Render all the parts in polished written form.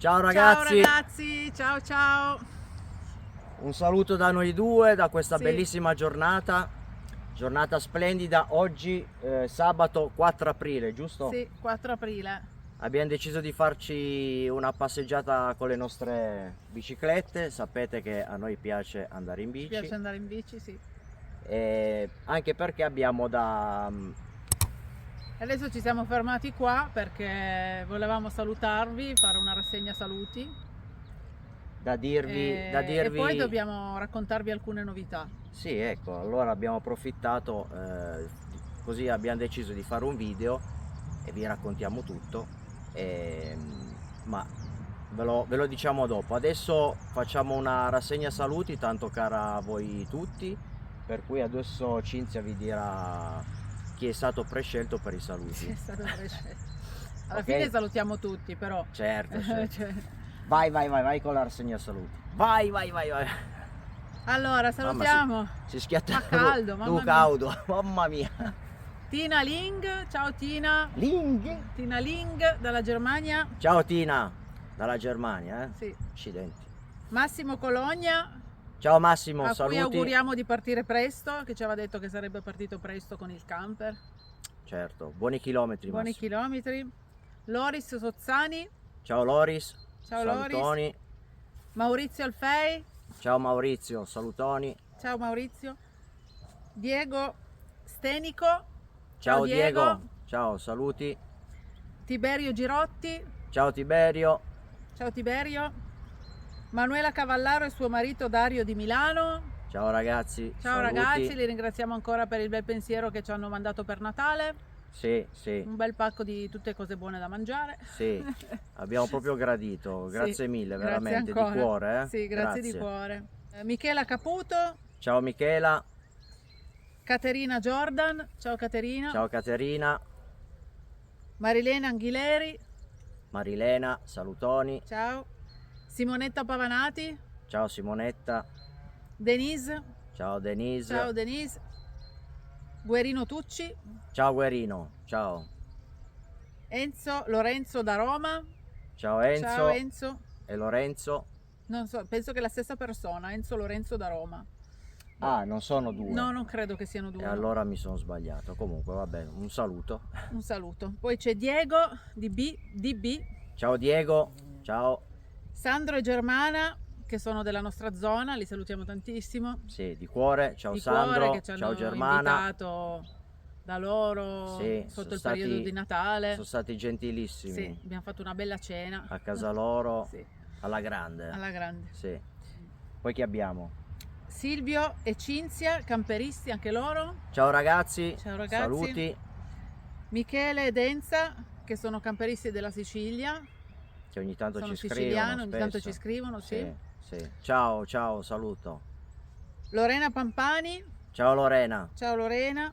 Ciao ragazzi. Ciao ragazzi, ciao ciao. Un saluto da noi due, da questa Sì. bellissima giornata splendida. Oggi sabato 4 aprile, giusto? Sì, 4 aprile. Abbiamo deciso di farci una passeggiata con le nostre biciclette. Sapete che a noi piace andare in Ci bici, piace andare in bici, sì. e anche perché abbiamo da Adesso ci siamo fermati qua perché volevamo salutarvi, fare una rassegna saluti dirvi, e poi dobbiamo raccontarvi alcune novità. Sì, ecco, allora abbiamo approfittato, così abbiamo deciso di fare un video e vi raccontiamo tutto, ma ve lo diciamo dopo. Adesso facciamo una rassegna saluti, tanto cara a voi tutti, per cui adesso Cinzia vi dirà chi è stato prescelto per i saluti. È stato prescelto. Alla Ok? fine salutiamo tutti, però. Certo, certo. Cioè, Vai con la rassegna saluti. Vai. allora, salutiamo. Si schiatta Fa caldo, mamma mia. caldo, mamma mia. Tina Ling, ciao Tina. Ling. Tina Ling dalla Germania. Ciao Tina, dalla Germania, Sì. Accidenti. Massimo Cologna, Ciao Massimo, a saluti. cui auguriamo di partire presto, che ci aveva detto che sarebbe partito presto con il camper. Certo, buoni chilometri. Buoni Massimo. chilometri. Loris Sozzani, Ciao Loris, ciao salutoni. Loris. Maurizio Alfei, Ciao Maurizio, salutoni. ciao Maurizio. Diego Stenico, Ciao Diego, ciao, saluti. Tiberio Girotti, Ciao Tiberio. ciao Tiberio. Manuela Cavallaro e suo marito Dario di Milano. Ciao ragazzi. Ciao saluti. ragazzi, li ringraziamo ancora per il bel pensiero che ci hanno mandato per Natale. Sì, Un bel pacco di tutte cose buone da mangiare. sì, abbiamo proprio gradito, grazie Sì, mille, grazie veramente, di ancora. cuore. Sì, grazie di cuore. Michela Caputo, Ciao Michela, Caterina Jordan, ciao Caterina. ciao Caterina, Marilena Anghileri, Marilena, salutoni. ciao. Simonetta Pavanati, Ciao Simonetta, Denise, ciao Denise. ciao Denise. Guerino Tucci, Ciao Guerino, ciao. Lorenzo da Roma. Ciao Enzo, Ciao Enzo. e Lorenzo. Non so, penso che è la stessa persona, Enzo Lorenzo da Roma. Ah, non sono due. No, non credo che siano due. E allora mi sono sbagliato. Comunque va bene, un saluto. Un saluto. Poi c'è Diego DB, Ciao Diego, ciao. Sandro e Germana, che sono della nostra zona, li salutiamo tantissimo. Sì, di cuore, ciao Di Sandro, cuore, che ci hanno ciao Germana. invitato da loro Sì, sotto il sono periodo di Natale. Sono stati gentilissimi. Sì, abbiamo fatto una bella cena. A casa loro, Sì, alla grande. alla grande. Sì. Poi chi abbiamo? Silvio e Cinzia, camperisti anche loro. Ciao ragazzi, Ciao ragazzi. saluti. Michele ed Enza, che sono camperisti della Sicilia. Che ogni tanto Sono ci siciliani, scrivono. ogni tanto spesso. ci scrivono, sì. Sì. Ciao, saluto. Lorena Pampani, Ciao Lorena. ciao Lorena.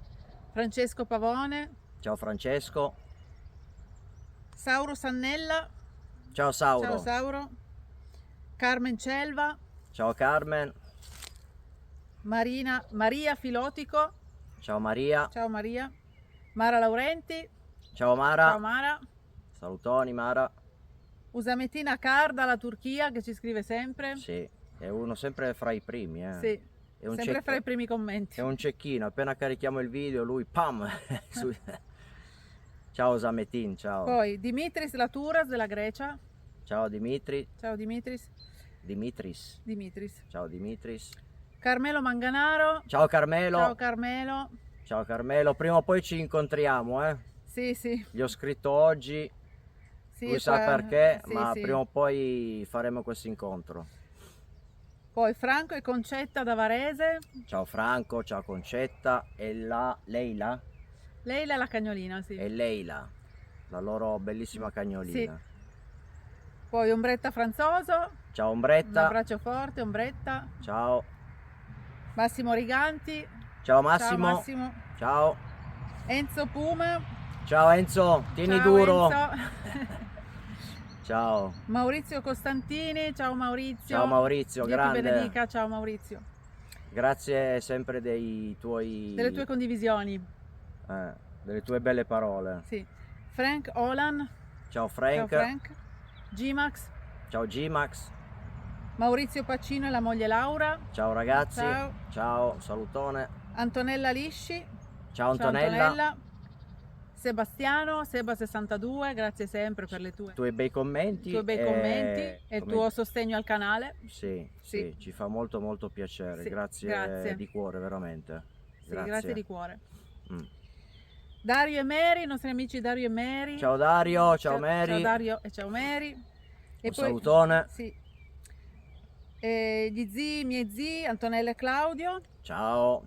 Francesco Pavone, Ciao Francesco. Sauro Sannella, Ciao Sauro. ciao Sauro. Carmen Celva, Ciao Carmen. Maria Filotico, Ciao Maria. ciao Maria. Mara Laurenti, Ciao Mara. ciao Mara. Salutoni Mara. Usametina Car dalla Turchia, che ci scrive sempre. Sì, è uno sempre fra i primi. Sì, È un sempre fra i primi commenti. È un cecchino, appena carichiamo il video lui pam! Ciao Usametin, ciao. Poi Dimitris Laturas della Grecia. Ciao Dimitri. Ciao Dimitris. Dimitris. Ciao Dimitris. Carmelo Manganaro. Ciao Carmelo. Ciao Carmelo. Ciao Carmelo, prima o poi ci incontriamo, eh? Sì, sì. Gli ho scritto oggi, Sì, lui sa perché, sì, ma sì. prima o poi faremo questo incontro. Poi Franco e Concetta da Varese. Ciao Franco, ciao Concetta e la Leila. Leila è la cagnolina, sì. E Leila, la loro bellissima cagnolina. Sì. Poi Ombretta Franzoso. Ciao Un Ombretta. abbraccio forte, Ombretta. Ciao. Massimo Riganti. Ciao Massimo. Ciao Massimo. Ciao. Enzo Puma. Ciao Enzo, tieni Ciao duro. Enzo. Ciao. Maurizio Costantini. Ciao Maurizio. Ciao Maurizio, Dio grande. ti benedica. Ciao Maurizio. Grazie sempre delle tue condivisioni. Delle tue belle parole. Sì. Frank Olan. Ciao Frank. Ciao Frank. G-Max. Ciao G-Max. Maurizio Pacino e la moglie Laura. Ciao ragazzi. Ciao. Ciao, salutone. Antonella Lisci. Ciao Antonella. Sebastiano, Seba62, grazie sempre per i tuoi bei commenti e il tuo sostegno al canale. Sì, ci fa molto piacere, Sì, grazie di cuore, veramente. Sì, grazie di cuore. Mm. Dario e Mary, i nostri amici Dario e Mary. Ciao Dario, ciao Mary. Ciao Dario e ciao Mary. Un salutone. Sì. Gli zii, i miei zii, Antonella e Claudio. Ciao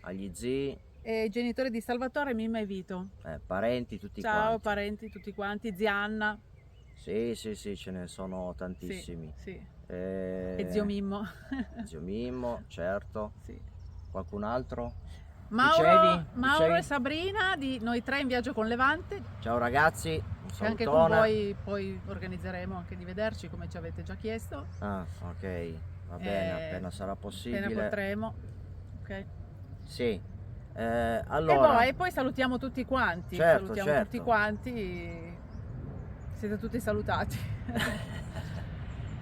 agli zii. I genitori di Salvatore, Mimma e Vito. Parenti tutti quanti. Ciao parenti tutti quanti, zia Anna. Sì, ce ne sono tantissimi. Sì. E zio Mimmo. Zio Mimmo, certo. Sì. Qualcun altro? Mauro e Sabrina di Noi Tre in Viaggio con Levante. Ciao ragazzi, un salutone. Anche con voi poi organizzeremo anche di vederci, come ci avete già chiesto. Ok, va bene, appena sarà possibile. Appena potremo. Ok. Sì. Allora. E poi salutiamo tutti quanti. Certo. Tutti quanti. Siete tutti salutati.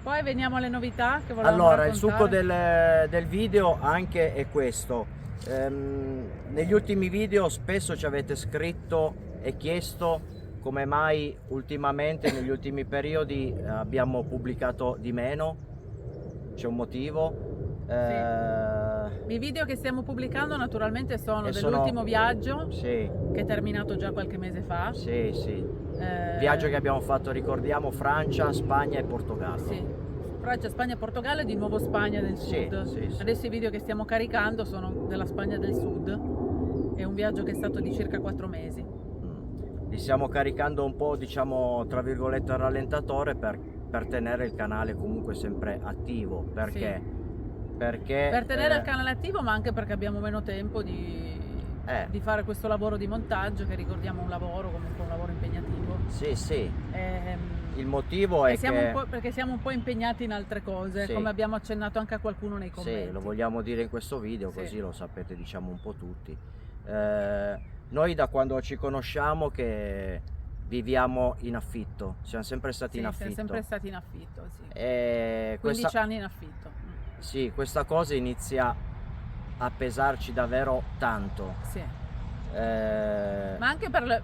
Poi veniamo alle novità che volevamo raccontare. Il succo del video anche è questo. Negli ultimi video spesso ci avete scritto e chiesto come mai ultimamente, negli ultimi periodi, abbiamo pubblicato di meno. C'è un motivo. I video che stiamo pubblicando naturalmente sono dell'ultimo viaggio, che è terminato già qualche mese fa. Viaggio che abbiamo fatto, ricordiamo, Francia, Spagna e Portogallo. Francia, Spagna e Portogallo e di nuovo Spagna del Sud. Adesso i video che stiamo caricando sono della Spagna del Sud. È un viaggio che è stato di circa 4 mesi. Li stiamo caricando un po', diciamo, tra virgolette a rallentatore per tenere il canale comunque sempre attivo. Perché? Per tenere il canale attivo, ma anche perché abbiamo meno tempo di fare questo lavoro di montaggio, che ricordiamo un lavoro, comunque un lavoro impegnativo. Il motivo è perché siamo un po' impegnati in altre cose, come abbiamo accennato anche a qualcuno nei commenti. Lo vogliamo dire in questo video, così lo sapete, diciamo, un po' tutti. Noi da quando ci conosciamo che viviamo in affitto, siamo sempre stati in affitto. Siamo sempre stati in affitto, 15 anni in affitto. Sì, questa cosa inizia a pesarci davvero tanto. Ma anche per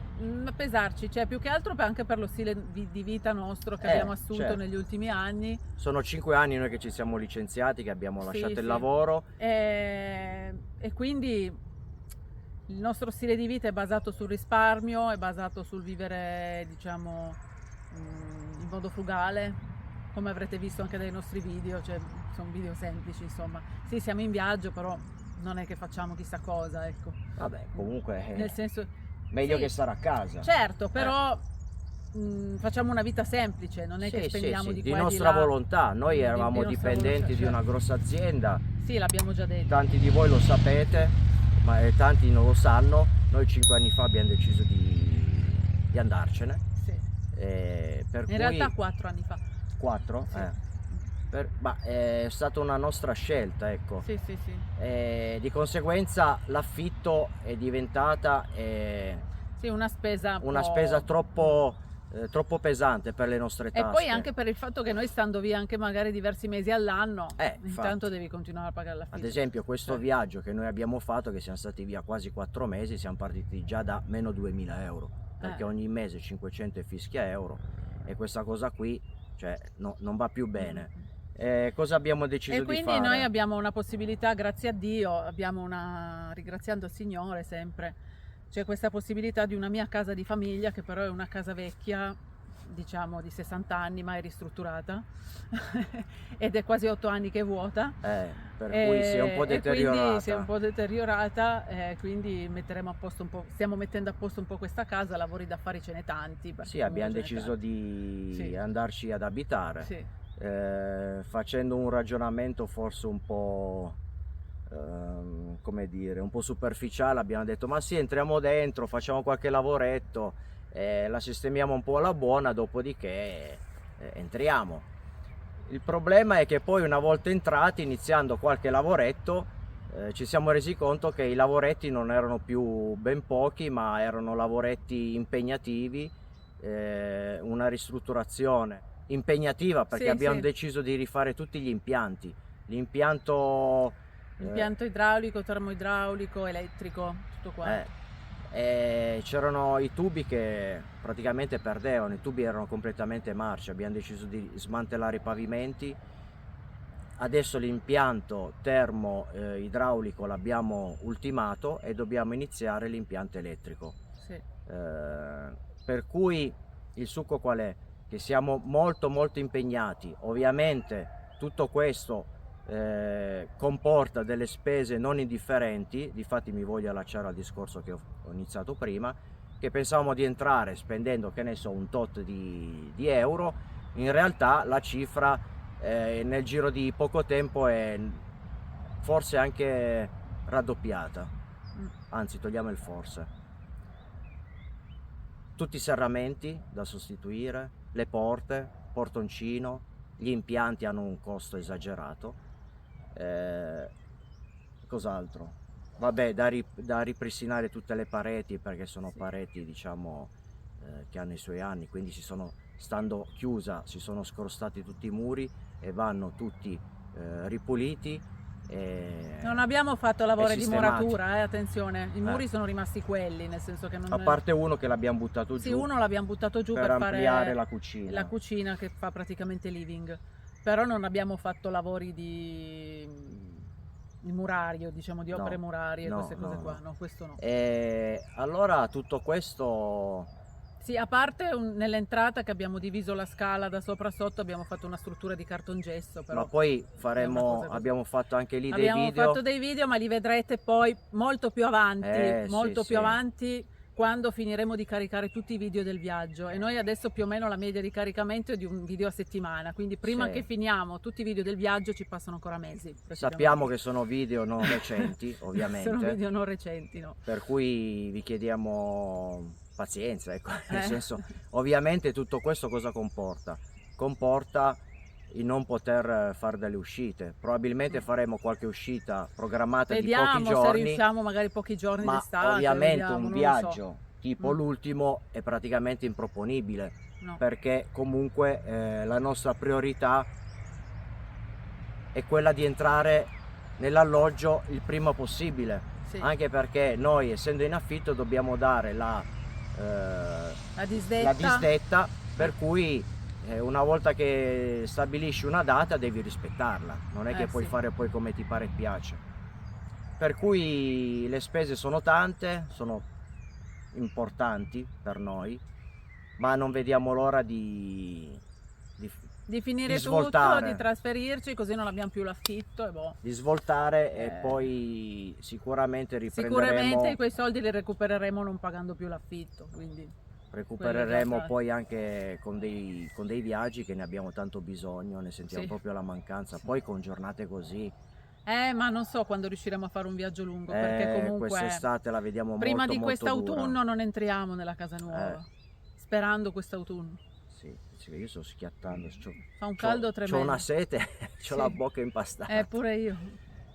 pesarci, cioè più che altro anche per lo stile di vita nostro che abbiamo assunto negli ultimi anni. Sono 5 anni noi che ci siamo licenziati, che abbiamo lasciato il lavoro. E quindi il nostro stile di vita è basato sul risparmio, è basato sul vivere, diciamo, in modo frugale, come avrete visto anche dai nostri video, cioè sono video semplici, insomma. Sì, siamo in viaggio, però non è che facciamo chissà cosa, ecco. Vabbè, comunque nel senso, meglio che stare a casa. Certo, però facciamo una vita semplice, non è che spendiamo di qua e di nostra là. volontà. Noi eravamo dipendenti di una grossa azienda. Sì, l'abbiamo già detto. Tanti di voi lo sapete, ma tanti non lo sanno. Noi 5 anni fa abbiamo deciso di andarcene. In realtà 4 anni fa. 4? Sì. È stata una nostra scelta, ecco. Di conseguenza l'affitto è diventata una spesa troppo pesante per le nostre tasche. E poi anche per il fatto che noi, stando via anche magari diversi mesi all'anno, intanto devi continuare a pagare l'affitto. Ad esempio questo viaggio che noi abbiamo fatto, che siamo stati via quasi 4 mesi, siamo partiti già da meno 2000 euro, perché ogni mese 500 e fischia euro, e questa cosa qui, cioè, non va più bene. Cosa abbiamo deciso di fare? E quindi noi abbiamo una possibilità, grazie a Dio, ringraziando il Signore sempre, c'è questa possibilità di una mia casa di famiglia, che però è una casa vecchia, diciamo di 60 anni, ma è ristrutturata ed è quasi 8 anni che è vuota. Per cui si è un po' deteriorata. Quindi si è un po' deteriorata, quindi stiamo mettendo a posto un po' questa casa, lavori d'affari ce n'è tanti. Abbiamo deciso di andarci ad abitare. Facendo un ragionamento forse un po' come dire, un po' superficiale, abbiamo detto ma sì, entriamo dentro, facciamo qualche lavoretto, la sistemiamo un po' alla buona, dopodiché entriamo. Il problema è che poi, una volta entrati, iniziando qualche lavoretto, ci siamo resi conto che i lavoretti non erano più ben pochi, ma erano lavoretti impegnativi, una ristrutturazione impegnativa, perché abbiamo deciso di rifare tutti gli impianti. L'impianto idraulico, termoidraulico, elettrico, tutto qua. C'erano i tubi che praticamente perdevano, i tubi erano completamente marci, abbiamo deciso di smantellare i pavimenti. Adesso l'impianto termo-idraulico l'abbiamo ultimato e dobbiamo iniziare l'impianto elettrico. Per cui il succo qual è? Che siamo molto impegnati. Ovviamente tutto questo comporta delle spese non indifferenti. Difatti mi voglio allacciare al discorso che ho iniziato prima, che pensavamo di entrare spendendo, che ne so, un tot di euro. In realtà la cifra nel giro di poco tempo è forse anche raddoppiata, anzi togliamo il forse. Tutti i serramenti da sostituire, le porte, portoncino, gli impianti hanno un costo esagerato. Cos'altro? Vabbè, da ripristinare tutte le pareti, perché sono pareti, diciamo, che hanno i suoi anni, quindi stando chiusa si sono scrostati tutti i muri e vanno tutti ripuliti. Non abbiamo fatto lavori di muratura, attenzione, i muri sono rimasti quelli, nel senso che non... A parte uno che l'abbiamo buttato giù. Sì, uno l'abbiamo buttato giù per ampliare la cucina. La cucina che fa praticamente living, però non abbiamo fatto lavori di murario, diciamo, di opere murarie, queste cose qua, no, questo no. E allora tutto questo... Sì, a parte nell'entrata che abbiamo diviso la scala da sopra a sotto, abbiamo fatto una struttura di cartongesso. Però ma poi abbiamo fatto anche lì dei video. Abbiamo fatto dei video, ma li vedrete poi molto più avanti, avanti, quando finiremo di caricare tutti i video del viaggio. E noi adesso più o meno la media di caricamento è di un video a settimana, quindi prima che finiamo tutti i video del viaggio ci passano ancora mesi. Sappiamo che sono video non recenti, ovviamente. Sono video non recenti, no. Per cui vi chiediamo pazienza, ecco. Nel senso, ovviamente tutto questo cosa comporta? Comporta il non poter fare delle uscite. Probabilmente faremo qualche uscita programmata di pochi giorni. Se riusciamo magari pochi giorni d'estate. Ma ovviamente un viaggio tipo l'ultimo è praticamente improponibile, perché comunque la nostra priorità è quella di entrare nell'alloggio il prima possibile, anche perché noi, essendo in affitto, dobbiamo dare la disdetta, per cui una volta che stabilisci una data devi rispettarla, non è che puoi fare poi come ti pare e piace. Per cui le spese sono tante, sono importanti per noi, ma non vediamo l'ora di finire tutto, di trasferirci, così non abbiamo più l'affitto e di svoltare, e poi sicuramente riprenderemo. Sicuramente quei soldi li recupereremo non pagando più l'affitto, quindi recupereremo poi anche con dei viaggi che ne abbiamo tanto bisogno, ne sentiamo proprio la mancanza. Poi con giornate così. Ma non so quando riusciremo a fare un viaggio lungo, perché comunque quest'estate la vediamo prima molto, di molto quest'autunno dura. non entriamo nella casa nuova, sperando quest'autunno. Sì, io sto schiattando, fa un caldo tremendo, ho una sete, ho la bocca impastata. Pure io.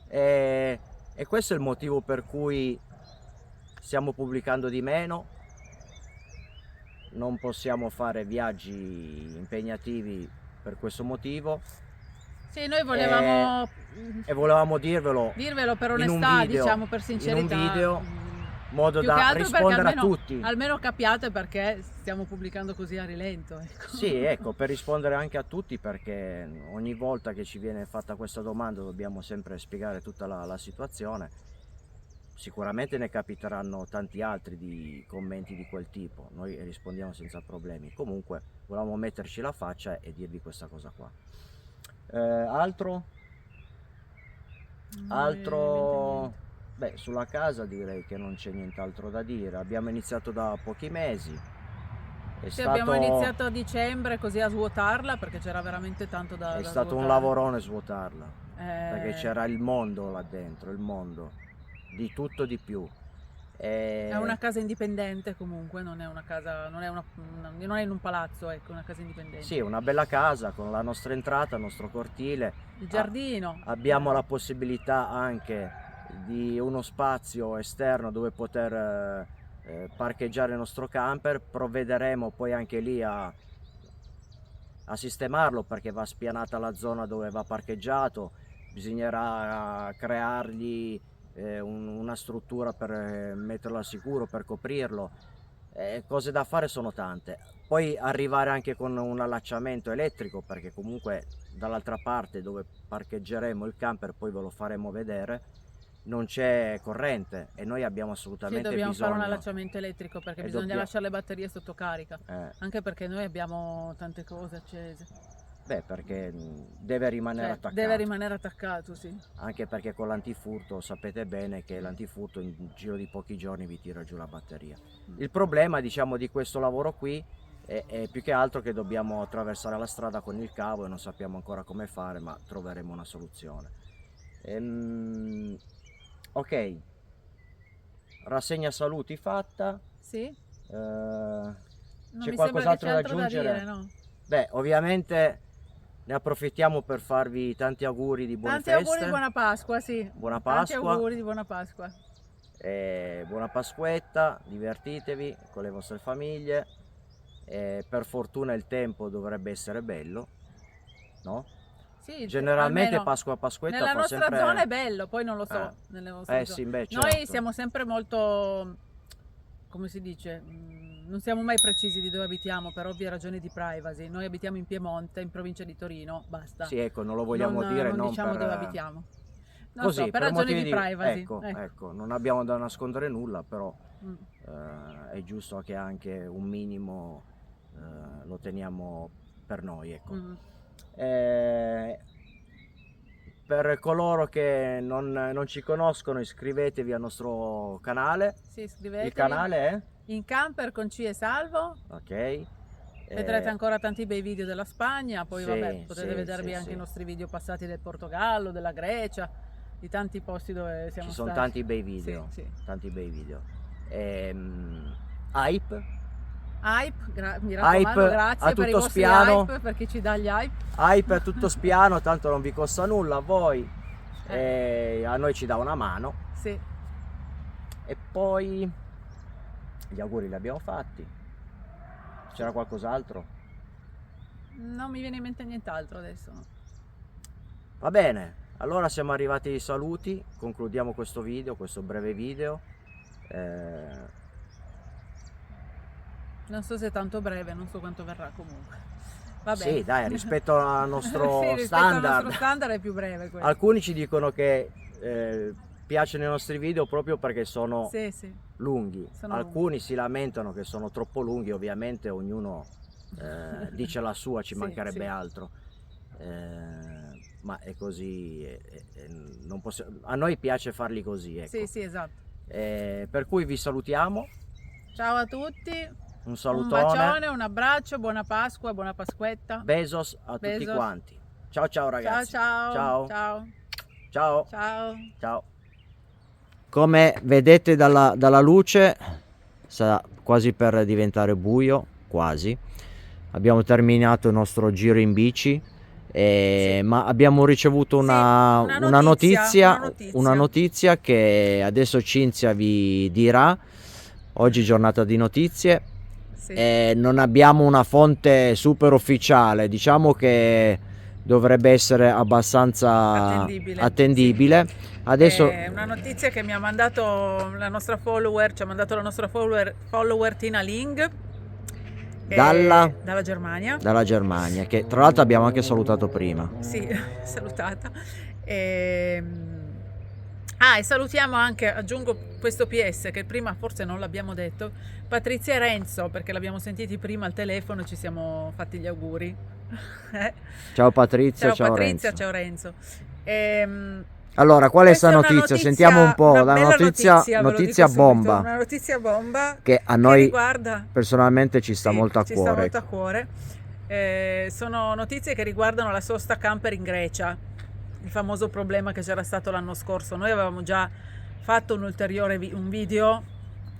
E questo è il motivo per cui stiamo pubblicando di meno. Non possiamo fare viaggi impegnativi per questo motivo. Sì, noi volevamo dirvelo per onestà, diciamo, per sincerità, in un video, modo da rispondere a tutti. Almeno capiate perché stiamo pubblicando così a rilento. Ecco. Sì, ecco, per rispondere anche a tutti, perché ogni volta che ci viene fatta questa domanda dobbiamo sempre spiegare tutta la situazione. Sicuramente ne capiteranno tanti altri di commenti di quel tipo, noi rispondiamo senza problemi. Comunque volevamo metterci la faccia e dirvi questa cosa qua. Altro? Beh, sulla casa direi che non c'è nient'altro da dire. Abbiamo iniziato da pochi mesi. Abbiamo iniziato a dicembre così a svuotarla, perché c'era veramente tanto da svuotare. È stato un lavorone svuotarla, perché c'era il mondo là dentro, il mondo, di tutto di più. È una casa indipendente comunque, non è una casa, non è in un palazzo, ecco, una casa indipendente. Sì, una bella casa con la nostra entrata, il nostro cortile, il giardino. Abbiamo la possibilità anche di uno spazio esterno dove poter parcheggiare il nostro camper. Provvederemo poi anche lì a a sistemarlo, perché va spianata la zona dove va parcheggiato, bisognerà creargli una struttura per metterlo al sicuro, per coprirlo. Cose da fare sono tante. Poi arrivare anche con un allacciamento elettrico, perché comunque dall'altra parte dove parcheggeremo il camper, poi ve lo faremo vedere, non c'è corrente e noi abbiamo assolutamente dobbiamo bisogno. fare un allacciamento elettrico, perché bisogna lasciare le batterie sotto carica, anche perché noi abbiamo tante cose accese. Beh, perché deve rimanere attaccato. Deve rimanere attaccato, sì. Anche perché con l'antifurto sapete bene che l'antifurto in giro di pochi giorni vi tira giù la batteria. Il problema, diciamo, di questo lavoro qui è più che altro che dobbiamo attraversare la strada con il cavo e non sappiamo ancora come fare, ma troveremo una soluzione. Ok, rassegna saluti fatta. Sì. C'è qualcos'altro da aggiungere? Da dire, no? Beh, ovviamente ne approfittiamo per farvi tanti auguri di buone feste. Tanti auguri di buona Pasqua, sì. Buona Pasqua. Tanti auguri di buona Pasqua. Buona Pasquetta, divertitevi con le vostre famiglie. Per fortuna il tempo dovrebbe essere bello, no? Sì, generalmente Pasqua Pasquetta nella fa nostra sempre... zona è bello, poi non lo so nelle vostre zone. Sì, beh, noi certo. siamo sempre molto, come si dice, non siamo mai precisi di dove abitiamo per ovvie ragioni di privacy. Noi abitiamo in Piemonte, in provincia di Torino, basta. Sì, ecco, non lo vogliamo dire, non diciamo per... dove abitiamo. Non così, so, per ragioni di privacy. Ecco, non abbiamo da nascondere nulla, però è giusto che anche un minimo lo teniamo per noi, ecco. Per coloro che non ci conoscono, iscrivetevi al nostro canale. Sì, iscrivetevi. Il canale è? In Camper con C e Salvo. Ok. Vedrete ancora tanti bei video della Spagna, poi vabbè, potete vedervi anche i nostri video passati del Portogallo, della Grecia, di tanti posti dove siamo stati. Ci sono tanti bei video, tanti bei video. Hype? Mi raccomando, grazie per i vostri spiano. hype, per chi ci dà gli hype. Hype è tutto spiano, tanto non vi costa nulla a voi, a noi ci dà una mano. Sì. E poi gli auguri li abbiamo fatti. C'era qualcos'altro? Non mi viene in mente nient'altro adesso. Va bene, allora siamo arrivati ai saluti, concludiamo questo video, questo breve video. Non so se è tanto breve, non so quanto verrà comunque. Vabbè. Sì, dai, rispetto al nostro sì, standard. Al nostro standard è più breve quello. Alcuni ci dicono che piacciono i nostri video proprio perché sono lunghi. Alcuni si lamentano che sono troppo lunghi, ovviamente ognuno dice la sua, ci mancherebbe altro. Ma è così, non a noi piace farli così, ecco. Sì, esatto. Per cui vi salutiamo. Ciao a tutti. Un salutone. Un bacione, un abbraccio, buona Pasqua, buona Pasquetta. Besos a tutti quanti. Ciao ragazzi. Ciao. Come vedete dalla luce, sta quasi per diventare buio, quasi. Abbiamo terminato il nostro giro in bici, ma abbiamo ricevuto una notizia che adesso Cinzia vi dirà. Oggi giornata di notizie. Non abbiamo una fonte super ufficiale, diciamo che dovrebbe essere abbastanza attendibile. Adesso è una notizia che mi ha mandato la nostra follower, ci ha mandato la nostra follower Tina Ling dalla Germania, che tra l'altro abbiamo anche salutato prima. Sì, salutata. E salutiamo anche, aggiungo questo PS che prima forse non l'abbiamo detto, Patrizia e Renzo, perché l'abbiamo sentiti prima al telefono e ci siamo fatti gli auguri. Ciao Patrizia, ciao Renzo. Allora, qual è questa notizia? Sentiamo un po', la notizia bomba. Una notizia bomba che a noi personalmente ci sta molto a cuore. Sono notizie che riguardano la sosta camper in Grecia. Il famoso problema che c'era stato l'anno scorso. Noi avevamo già fatto un video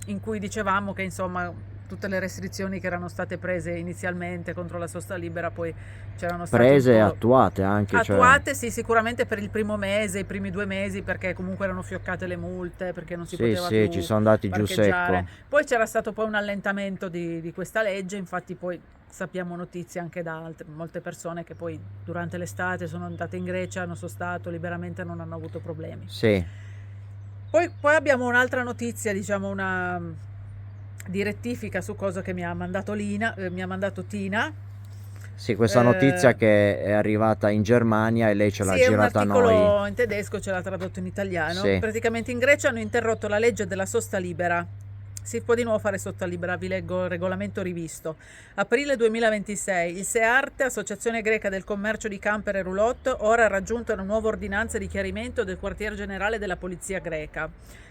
in cui dicevamo che insomma tutte le restrizioni che erano state prese inizialmente contro la sosta libera poi c'erano state prese e attuate anche. Attuate, sì, sicuramente per il primo mese, i primi 2 mesi, perché comunque erano fioccate le multe, perché non si poteva più ci sono andati giù secco. Poi c'era stato poi un allentamento di questa legge, infatti poi sappiamo notizie anche da molte persone che poi durante l'estate sono andate in Grecia, hanno sostato liberamente e non hanno avuto problemi. Sì. Poi abbiamo un'altra notizia, diciamo di rettifica su cosa che mi ha mandato Tina. Sì, questa notizia che è arrivata in Germania e lei ce l'ha girata a noi. Sì, un articolo in tedesco, ce l'ha tradotto in italiano. Sì. Praticamente in Grecia hanno interrotto la legge della sosta libera. Si può di nuovo fare sosta libera, vi leggo il regolamento rivisto. Aprile 2026, il SEART, Associazione Greca del Commercio di Camper e Roulotte, ora ha raggiunto una nuova ordinanza di chiarimento del quartier generale della Polizia greca,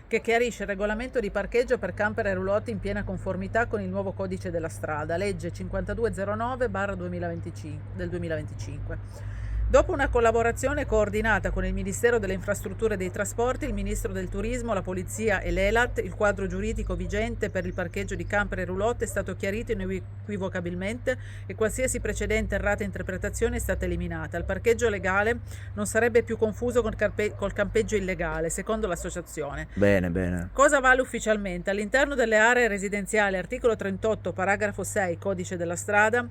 che chiarisce il regolamento di parcheggio per camper e roulotte in piena conformità con il nuovo codice della strada, legge 5209/2025 del 2025. Dopo una collaborazione coordinata con il Ministero delle Infrastrutture e dei Trasporti, il Ministro del Turismo, la Polizia e l'ELAT, il quadro giuridico vigente per il parcheggio di camper e roulotte è stato chiarito inequivocabilmente e qualsiasi precedente errata interpretazione è stata eliminata. Il parcheggio legale non sarebbe più confuso col campeggio illegale, secondo l'associazione. Bene, bene. Cosa vale ufficialmente? All'interno delle aree residenziali, articolo 38, paragrafo 6, codice della strada,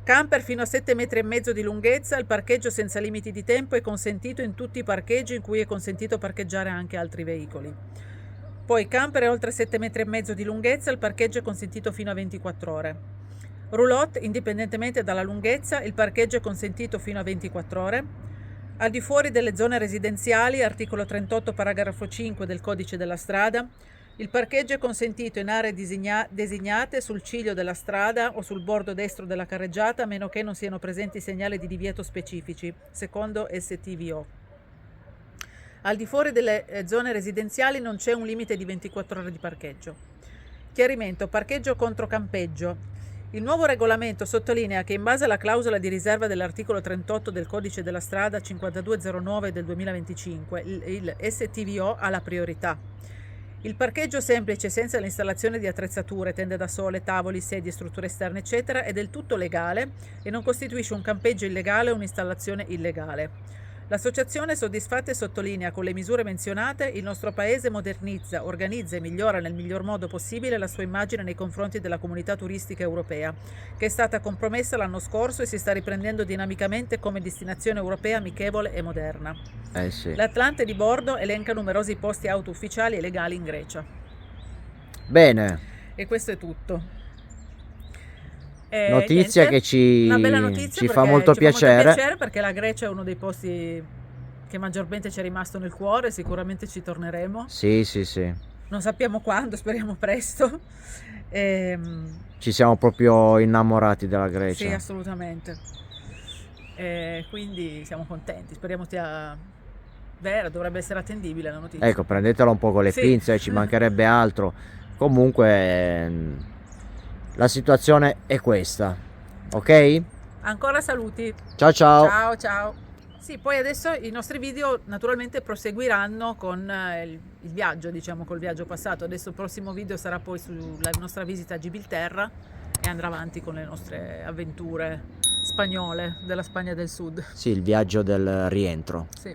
camper fino a 7,5 metri di lunghezza, il parcheggio senza limiti di tempo è consentito in tutti i parcheggi in cui è consentito parcheggiare anche altri veicoli. Poi camper è oltre 7,5 metri di lunghezza, il parcheggio è consentito fino a 24 ore. Roulotte, indipendentemente dalla lunghezza, il parcheggio è consentito fino a 24 ore. Al di fuori delle zone residenziali, articolo 38, paragrafo 5 del codice della strada, il parcheggio è consentito in aree designate sul ciglio della strada o sul bordo destro della carreggiata, a meno che non siano presenti segnali di divieto specifici, secondo STVO. Al di fuori delle zone residenziali non c'è un limite di 24 ore di parcheggio. Chiarimento: parcheggio contro campeggio. Il nuovo regolamento sottolinea che in base alla clausola di riserva dell'articolo 38 del codice della strada 5209 del 2025, il STVO ha la priorità. Il parcheggio semplice senza l'installazione di attrezzature, tende da sole, tavoli, sedie, strutture esterne, eccetera, è del tutto legale e non costituisce un campeggio illegale o un'installazione illegale. L'associazione, soddisfatta, e sottolinea: con le misure menzionate il nostro Paese modernizza, organizza e migliora nel miglior modo possibile la sua immagine nei confronti della comunità turistica europea, che è stata compromessa l'anno scorso e si sta riprendendo dinamicamente come destinazione europea amichevole e moderna. Sì. L'Atlante di bordo elenca numerosi posti auto ufficiali e legali in Grecia. Bene. E questo è tutto. Notizia che ci fa molto piacere, perché la Grecia è uno dei posti che maggiormente ci è rimasto nel cuore, sicuramente ci torneremo. Sì. Non sappiamo quando, speriamo presto. Ci siamo proprio innamorati della Grecia. Sì, assolutamente. Quindi siamo contenti, speriamo sia vera, dovrebbe essere attendibile la notizia. Ecco, prendetela un po' con le pinze, ci mancherebbe altro. Comunque la situazione è questa, ok? Ancora saluti. Ciao. Ciao. Sì, poi adesso i nostri video naturalmente proseguiranno con il viaggio, diciamo, col viaggio passato. Adesso il prossimo video sarà poi sulla nostra visita a Gibilterra e andrà avanti con le nostre avventure spagnole della Spagna del Sud. Sì, il viaggio del rientro. Sì.